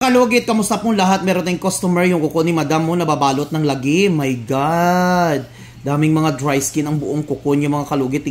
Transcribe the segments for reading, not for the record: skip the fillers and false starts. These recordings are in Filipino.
Kalugit, kamusta pong lahat? Meron tayong customer, yung kuko ni madam mo nababalot ng lagi. My God! Daming mga dry skin ang buong kuko niya mga kalugit.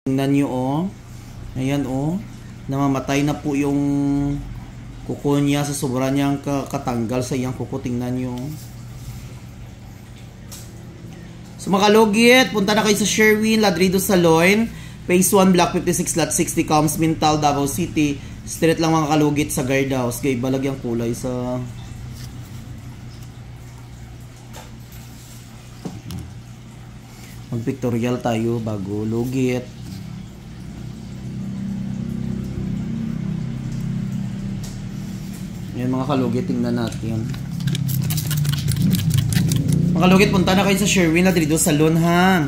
Tingnan nyo oh. Ayan oh. Namamatay na po yung kuko niya sa sobra niyang katanggal sa iyang kuko. Tingnan nyo. So mga kalugit, punta na kayo sa Sherwin Ladrido Salon, Phase 1, Block 56, Lot 60, Coms Mintal, Davao City. Street lang mga kalugit sa guardhouse. Kaya ibalag yung kulay sa... Mag-pictorial tayo bago lugit. Yan mga kalugit, tingnan natin. Mga kalugit, punta na kayo sa Sherwin Ladrido Salon ha.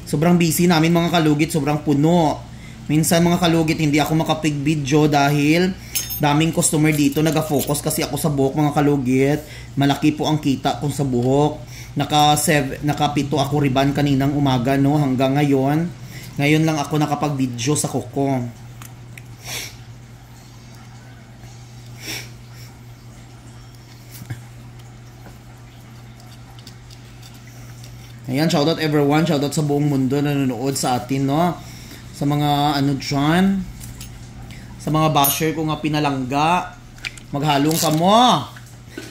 Sobrang busy namin mga kalugit, sobrang puno. Minsan mga kalugit, hindi ako makapig-video dahil daming customer dito. Nag-focus kasi ako sa buhok mga kalugit. Malaki po ang kita kung sa buhok. Nakapito ako riban kaninang umaga no, hanggang ngayon. Ngayon lang ako nakapag-video sa kuko. Ayan, shoutout everyone, shoutout sa buong mundo na nanonood sa atin, no? Sa mga ano dyan, sa mga basher ko nga pinalangga, maghalong ka mo,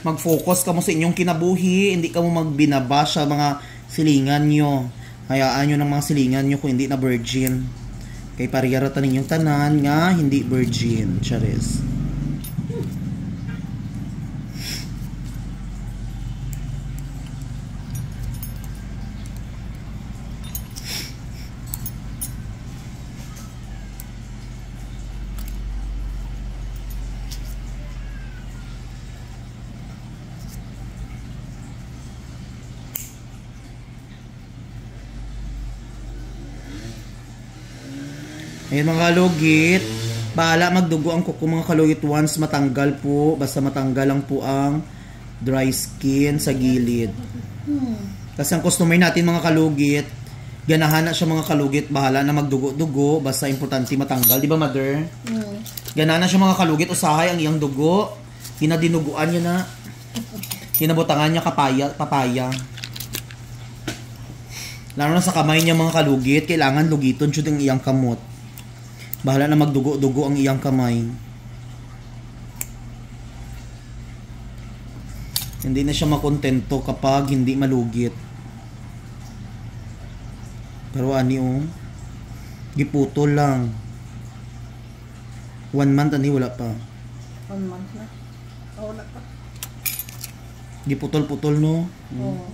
mag-focus ka mo sa inyong kinabuhi, hindi ka mo magbinabash sa mga silingan nyo. Hayaan nyo ng mga silingan nyo kung hindi na virgin. Kay pariyaratan ninyong tanan nga, hindi virgin. Charis. Ayan mga kalugit, bahala magdugo ang kuko mga kalugit once matanggal po, basta matanggal lang po ang dry skin sa gilid. Kasi ang customer natin mga kalugit, ganahan na siya mga kalugit, bahala na magdugo-dugo, basta importante matanggal, di ba mother? Ganahan na siya mga kalugit, usahay ang iyang dugo, hinadinuguan niya na, hinabutangan niya papaya. Lalo na sa kamay niya mga kalugit, kailangan lugiton siya ang iyang kamot. Bahala na magdugo-dugo ang iyang kamay. Hindi na siya makontento kapag hindi malugit. Pero ani oh, giputol lang. 1 month ani wala pa. 1 month na. Oh, wala pa. Giputol-putol no. Oo.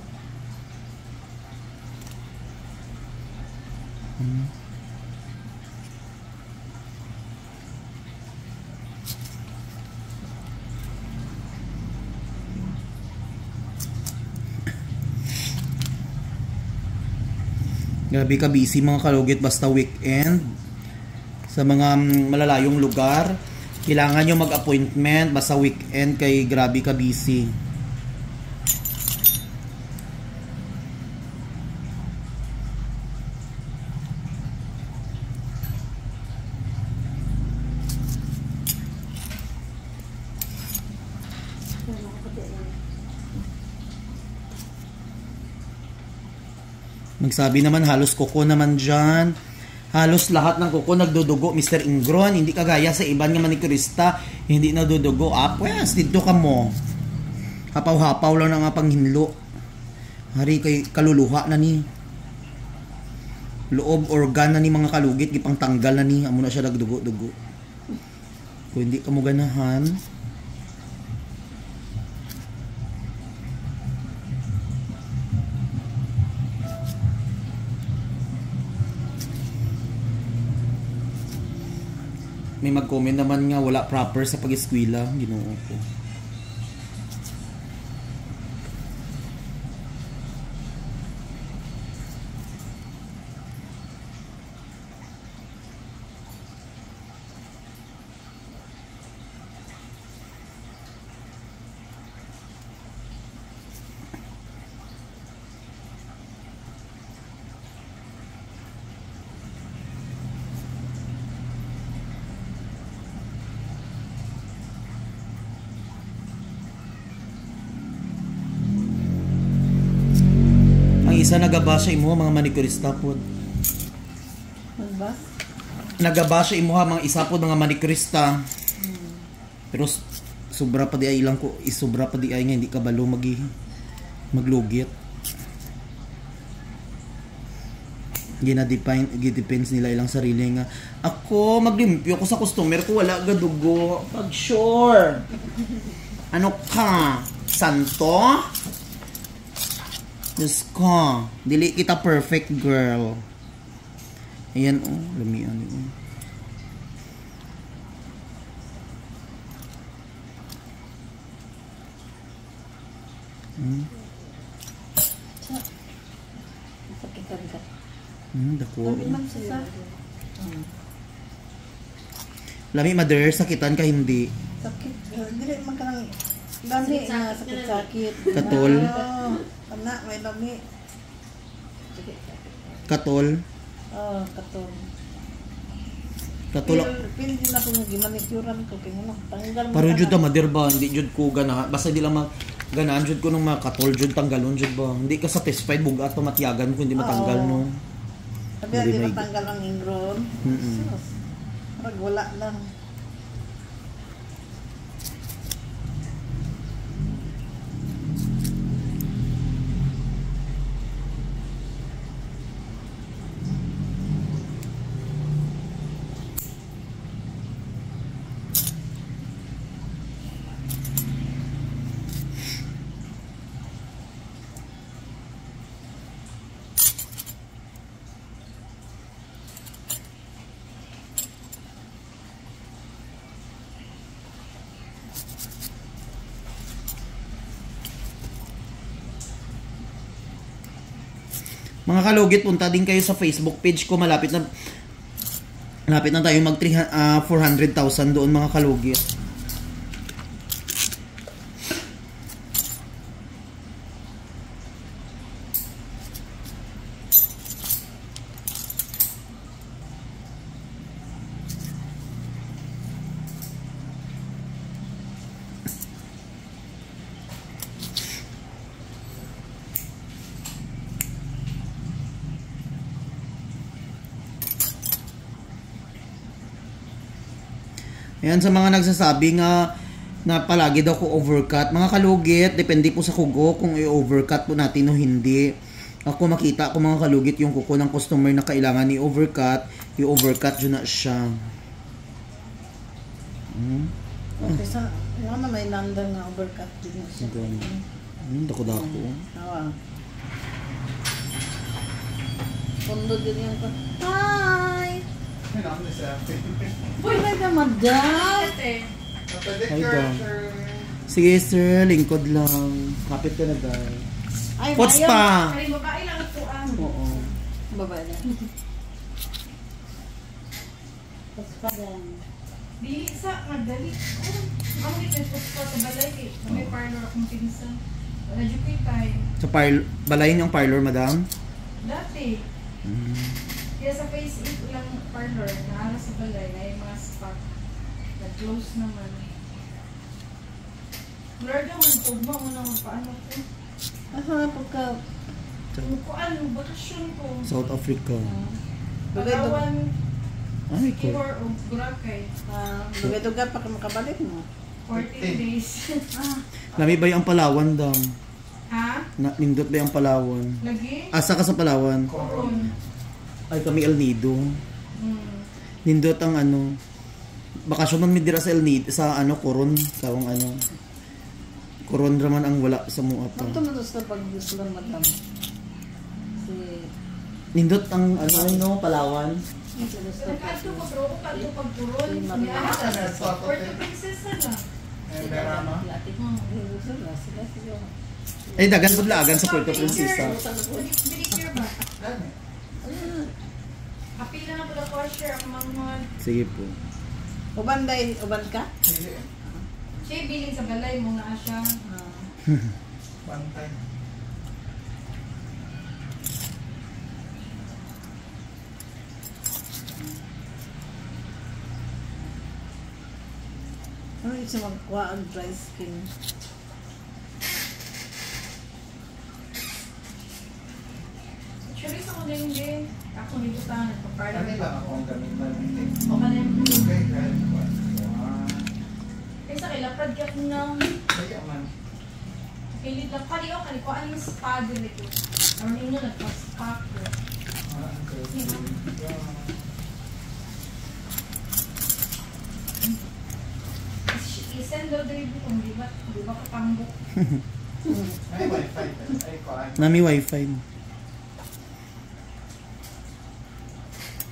Grabe ka busy mga kalugit basta weekend. Sa mga malalayong lugar, kailangan nyo mag-appointment basta weekend kay grabe ka busy. Magsabi naman halos kuko naman dyan. Halos lahat ng kuko nagdudugo, Mr. Ingron. Hindi kagaya sa iban nga manikurista, hindi nagdudugo. Pues, dito ka mo. Hapaw-hapaw lang na nga panghinlo. Hari kay kaluluha na ni. Loob, organ na ni mga kalugit, gipang tanggal na ni. Amo na siya nagdugo-dugo. Kung hindi ka mo ganahan, may mag-comment naman nga wala proper sa pag-eskwela. Ginoo ko. Isa nagabasa imo mga manikurista pod. Ano ba? Nagabasa imo mga isa pod mga manikurista. Pero sobra pa di ay ilang ko, isobra pa di ay nga hindi ka balo maglugit. Gina-depends nila ilang sarili nga. Ako maglimpyo ko sa customer ko wala gadugo. Pag sure. Ano ka? Santo? Diyos ko, dili kita perfect girl. Ayan oh, lamian yun. Sakitan ka. Dako. Sabi man siya. Lami mother, sakitan ka hindi. Sakit. Dili man ka lang lami na sakit-sakit. Katol. Anak, may lami. Katol. Katol. Katol. Pili na po yung gimanikuran ko. Kaya ano, tanggal mo. Paro jud ta mother ba, hindi jud ko gana. Basta di lang ganaan jud ko nung mga katol jud tanggalon jud ba. Hindi ka satisfied bugat pa matyagan ko hindi matanggal no. Sabi hindi matanggal ang ingron. Parang wala lang. Mga kalugit, punta din kayo sa Facebook page ko. Malapit na tayo mag 400,000 doon mga kalugit. Ayan, sa mga nagsasabi nga na palagi daw ko overcut. Mga kalugit, depende po sa kugo kung i-overcut po natin o hindi. Ako makita ko mga kalugit yung kuko ng customer na kailangan i-overcut. I-overcut yun na siya. Okay, sa na may landang nga overcut din na siya. Dako-dako. Pondo din yan ko. Hi! Uy, may ka madam! Hi, dam. Sige, sir. Lingkod lang. Kapit ka na, dahil. Pots pa! Ay, babae lang ito ang. Oo. Babae na. Pots pa dan. Dili sa madali. Ang ito pots pa sa balay. May parlor akong pinsan. Educate tayo. Sa balayin yung parlor, madam? Dati. Kaya sa phase 8 lang parlor, naala sa balay, na yung mga spot. Nag-close naman. Lord naman, tugma mo naman paano ko. Asa pagka Kuan, bakasyon ko. South Africa. Palawan, Ay, cool. Sikihor o Boracay. Lugay-lugay pa ka makabalik mo. 14 days. Lami ba yung Palawan daw? Ha? Nindot ba yung Palawan? Lagi? Asa ka sa Palawan? Coron. Ay, kami El Nido. Hmm. Nindot ang ano, bakasyon man midira sa El Nido, sa ano, Coron. Kawang ano, Coron raman ang wala sa mua pa. Ito mo sa pag-gusto ng madam. Si... Nindot ang ano, Palawan. Nagkaadto ko bro, nagkaadto pag Coron. Puerto Princesa na. Ay, dagan po lagan sa Puerto Princesa. Bilikir ba? Apila na po na ko-share ang mga... Eh, Sige po. uban ka? Siya biling sa balay mo na siya. Bantay. Ano yung sa magkuha ang dry skin? Actually, sa ko din din. Ako nilutan. Kami lang akong gamitan. O ka na yung... Okay, kahit kuwan. Kaysa kilapad ka ng... Kaya man. Pilit lang. Kali o, kali ko. Ano yung spa din ito? Ano nyo nagpa-spa ko? Isend daw din ito kung di ba katambok. Ay, wifi. Ay, kuwan. Nami wifi.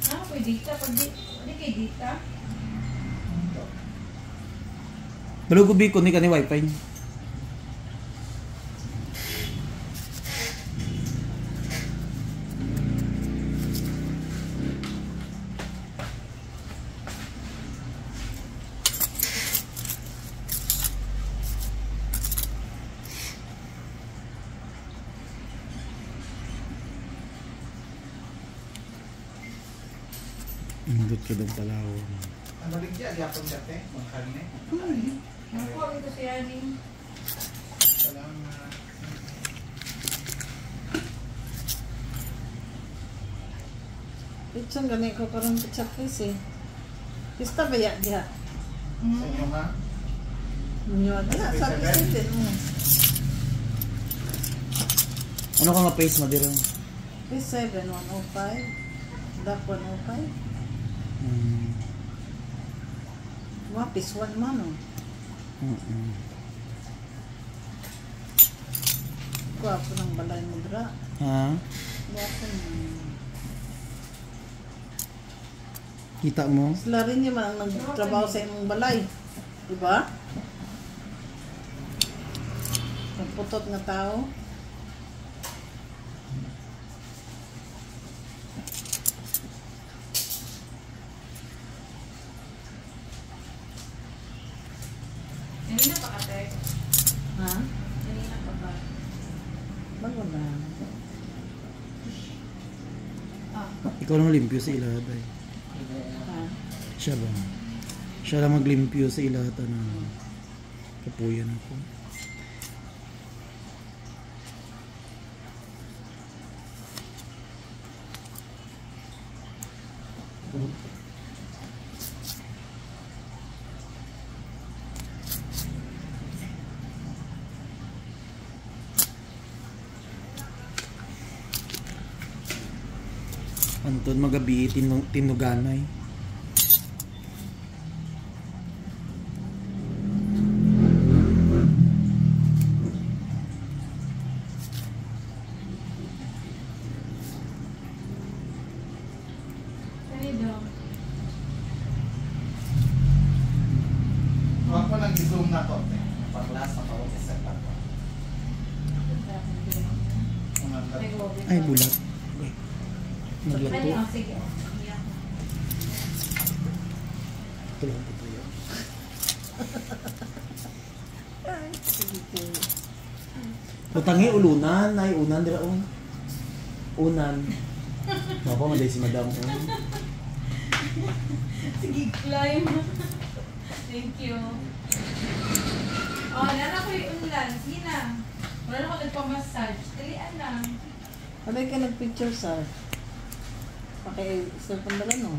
Ano ko data? Pag di kay data? Balugubi ko ni kani wifi. Nindot ka daw Palawan. Ang baligya, di akong dati. Magkarne. Nakuha ito si Aning. Salamat. Itong ganit ko parang pitsapis eh. Pista ba ya diha? Sa inyo ha? Munyo na sa pista mo. Ano ka nga face mo dira? Pis 7 105. Dak 105. Wapis 1 man oh. Gwapo ng balay mo dra. Ha? Gwapo ng... Kita mo? Sila rin yung man ang nagtrabaho sa imong balay. Diba? Ang putot nga tao. Kanina pa ka-text. Ha? Kanina pa ba? Bago na. Ikaw lang limpyo sa ilahat ay. Ha? Siya ba? Siya lang maglimpyo sa ilahat na kapuyan ako. Anton magabi tinuganay. Kanina. Huwag ko nag-zoom na to. Pang-last na ako sa setup ko. Ay bulat. Naglato. Kanina, sige. Yeah. Ito lang ito yun. Utangi ulunan, ay unan dira on. Unan. Bapa maday si madam on. Sige, climb. Thank you. Oh, nana ko yung unlan. Sige na. Wala na ko nagpamassage. Dalian lang. Abay ka nag-picture, sir. Paki-cellphone dala, no?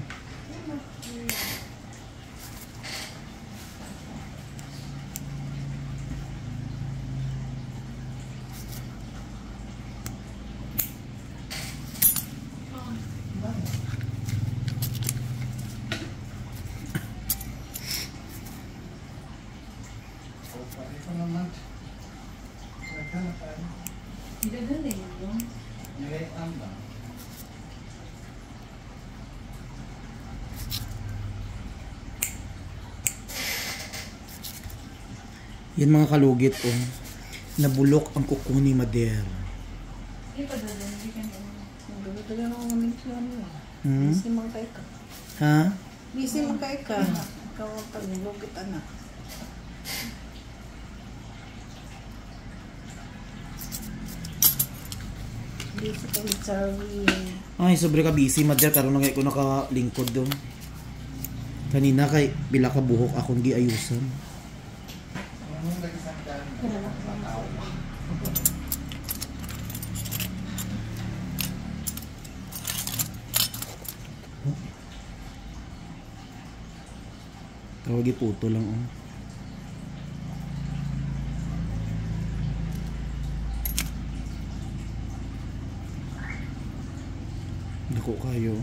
Ito naman. Nagka na tayo. Gagaling mo. Nagayaan ba? Yan mga kalugit, oh. Nabulok ang kuko ni Mader. Hindi pa doon, hindi ka na. Dala na ako ng picture mo. Hmm? Busy man kay ka. Ha? Busy man kay ka. Ikaw ang paglugit, anak. Busy ka with Charlie. Ay, sobre ka busy, Mader. Karoon na ngayon ko nakalingkod doon. Kanina kay bila ka buhok akong giayusan. Anong lagi sa dyan? Mataw. Tawag puto lang, oh. Dako kayo.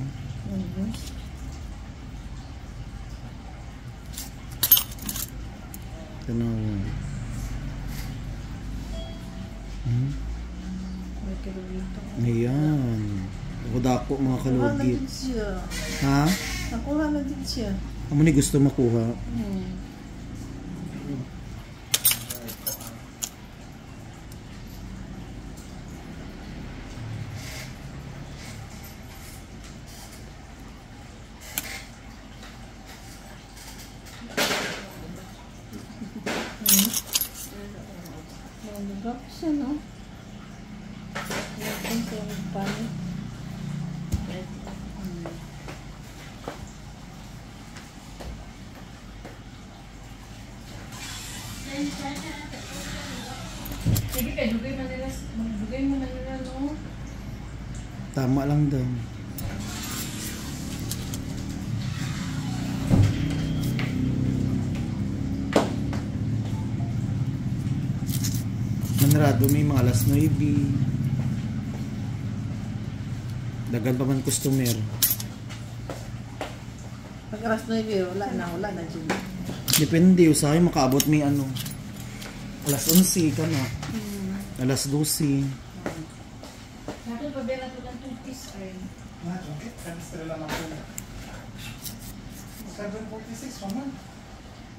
Tanaw. May kilomito. Ayan. Ako dako mga Nakuha na kalugit. din siya. Ha? Nakuha na din siya. Amo ni gusto makuha. Nag-drop siya, no? Nag-drop siya ng panik. Sige ka, dugay mo nila, no? Tama lang daw. Manrado may mga alas 9. Dagan pa man customer. Pag alas 9, wala na dyan. Depende, usahay makaabot may ano. Alas 11 ka na. Alas 12. Nato pa ba nato ng 2 piece ay? Okay. Kanistry lang ako. 7:46 naman.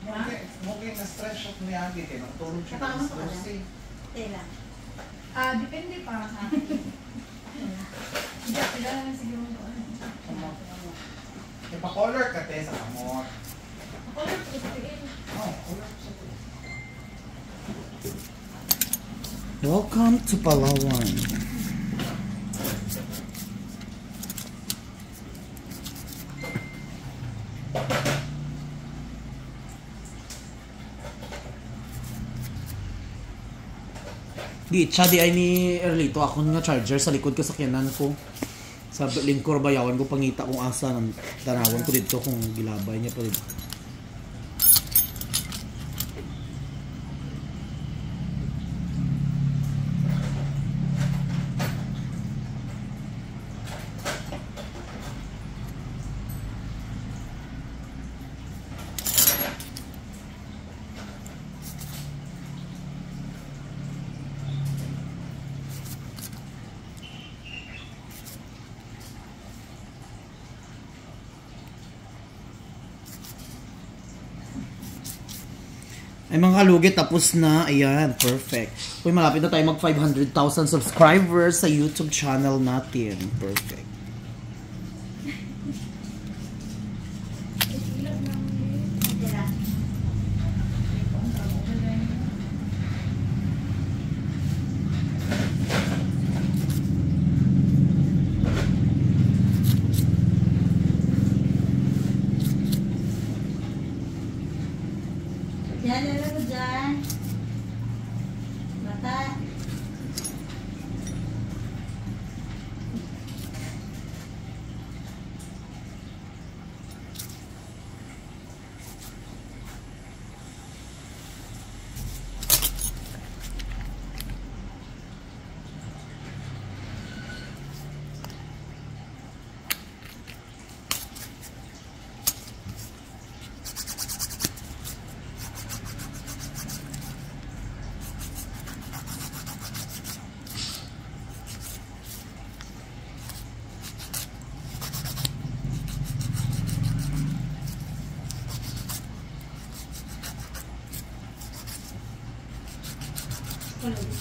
Okay, na-stress shot ni Agi. Kaya nakatulog siya. Kapag mo pa Tela. Depende pa. Hindi lang siguro ko. Ipa-color ka te sa kamot. Color ko sa tiin. Color sa to. Welcome to Palawan. Di, siya di ay ni Erlito. Ako nga charger sa likod ko sa kinan ko. Sa lingkor bayawan ko pangita kung asa ng tanawan ko dito kung gilabay niya pa dito. Ay mga kalugit, tapos na. Ayan, perfect. Uy, malapit na tayo mag 500,000 subscribers sa YouTube channel natin. Perfect. Yan, yan lang dyan. Mata.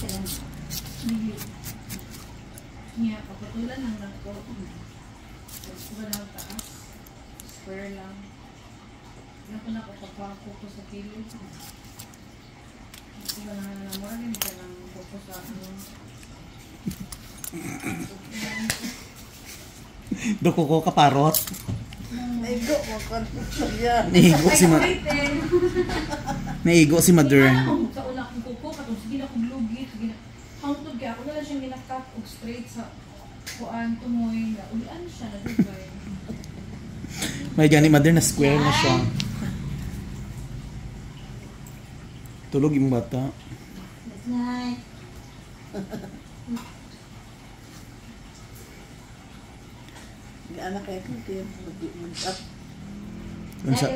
Hindi. Niya, kapatulan lang lang ko. Tapos ko lang taas. Square lang. Yan ko nakapapako ko sa kilid. Hindi ko lang nalamor. Hindi ko lang ko sa ano. Doko ko kaparot. Naigo mo ko siya. Naigo si Naigo si Mother. Sa una kong kuko, katong sige na kong lugi, sige na. Hangtod kaya ako na lang siyang ginakat og straight sa kuan tumoy na ulian siya na dugay. May gani Mother na square na siya. Tulog yung bata. Good night. Di anak kayo kung tiyo mag-up. Unsa?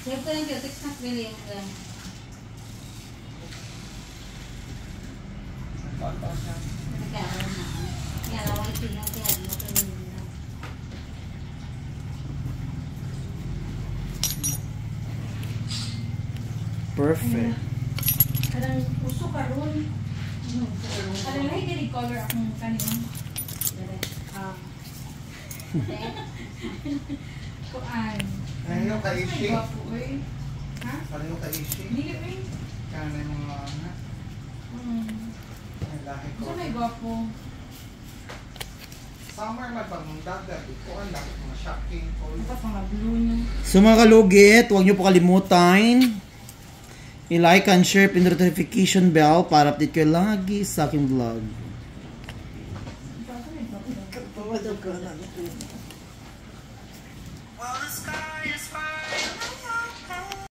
Siapa yang dia text nak pilih yang lain? Sekarang ya lawan tinggal dia mau pilih. Perfect. Kadang uso karon. Kadang lahi diri color akong kanin. Kuan. Pareho ka ishi. Gwapo oy. Ha? Pareho ka ishi. Dili oy. Kana yung mga anak. Ay, lahi ko. Sa may gwapo. Summer man pag mong dagat, ito ang lahi mga shocking cold. Dapat mga blue niya. So mga kalugit, huwag niyo po kalimutan i-like and share pin notification bell para update kayo lagi sa aking vlog. Pawadog ko na. Well, the sky